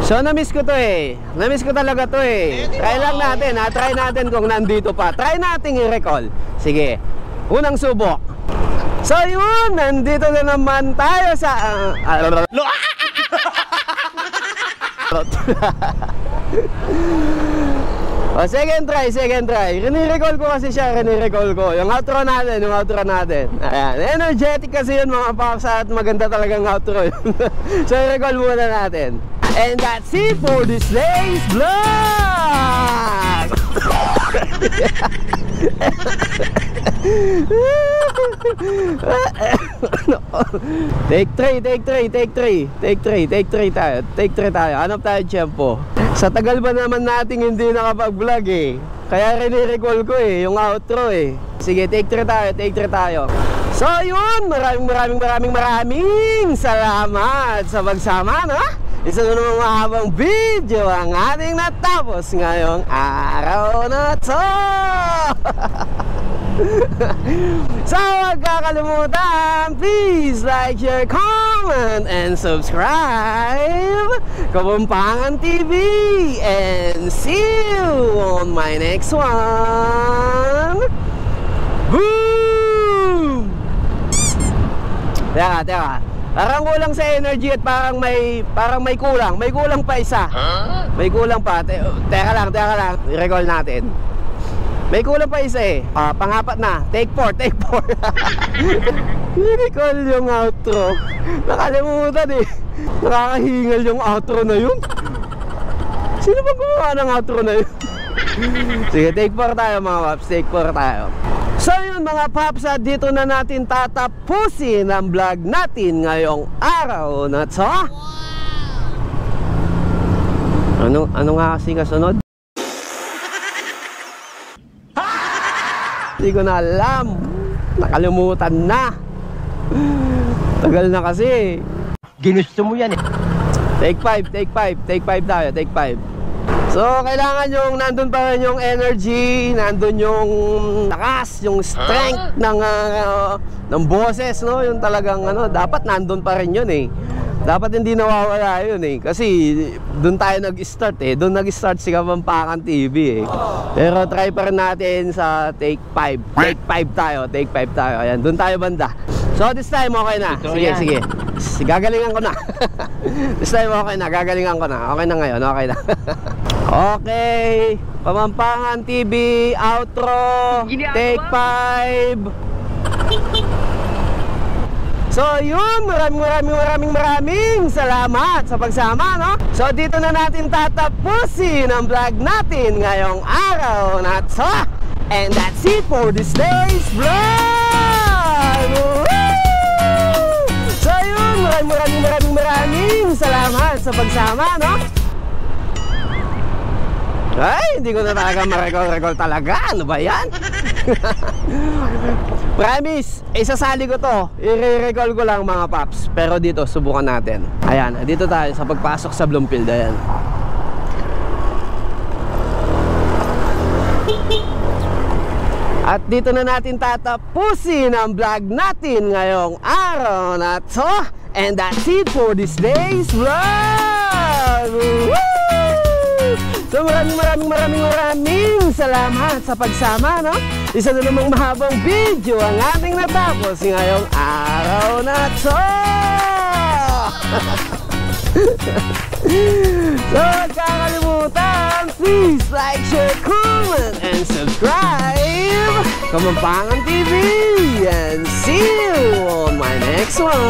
So na-miss ko to eh. Na-miss ko talaga to eh. Try lang natin ha. Try natin kung nandito pa. Try natin i-recall. Sige. Unang subok. So yun, nandito na naman tayo sa second try. Rinirecall ko kasi siya, yung outro natin. Ayan, energetic kasi yun mga paps at maganda talagang outro yun. So i-recall muna natin. And that's it for this day's vlog! Take 3 tayo. Hanap tayo tiyempo. Sa tagal ba naman nating hindi nakapag-vlog eh. Kaya rini-recall ko eh, yung outro eh. Sige, take 3 tayo. So yun, maraming salamat sa pagsama, no? Isa na namang mahabang video ang ating natapos ngayong araw na to. So huwag kakalimutan, please like, share, comment, and subscribe Kapampangan TV. And see you on my next one. Boom! Teka. Parang kulang sa energy at parang may kulang. May kulang pa isa. May kulang pa. Teka lang. I-recall natin. May kulang pa isa eh. Pang-apat na. Take 4. I-recall yung outro. Nakalimutan eh. Nakakahingal yung outro na yun. Sino ba gumawa ng outro na yun? Sige, take 4 tayo mga paps. Take 4 tayo. So yun mga paps, dito na natin tatapusin ang vlog natin ngayong araw na to. Ano nga kasi kasunod? Hindi ko na alam. Nakalimutan na. Tagal na kasi. Ginusto mo yan eh. Take 5 tayo. Take 5. So kailangan yung nandun pa rin yung energy, nandun yung lakas, yung strength ng boses, no? Yung talagang dapat nandun pa rin yun eh. Dapat hindi nawawala yun eh. Kasi dun tayo nag-start eh. Dun nag-start si Kapampangan TV eh. Pero try pa rin natin sa take 5. Take 5 tayo. Ayan, dun tayo banda. So this time okay na. Sige. Gagalingan ko na. This time okay na, gagalingan ko na. Okay na ngayon, okay na. Okay, Kapampangan TV outro, take 5. So yun, maraming salamat sa pagsama, no? So dito na natin tatapusin ang vlog natin ngayong araw na to. And that's it for this day's vlog. So yun, maraming salamat sa pagsama, no? Ay, hindi ko na talaga ma-recall talaga. Ano ba yan? Promise, isasali ko to. I-recall ko lang mga paps. Pero dito, subukan natin. Ayan, dito tayo sa pagpasok sa Bloomfield. Ayan. At dito na natin tatapusin ang vlog natin ngayong araw na to. And that's it for this day's vlog. Woo! So maraming salamat sa pagsama, no? Isa na namang mahabang video ang ating natapos ngayong araw na to. So huwag kakalimutan, please like, share, comment, and subscribe Kapampangan TV. And see you on my next one.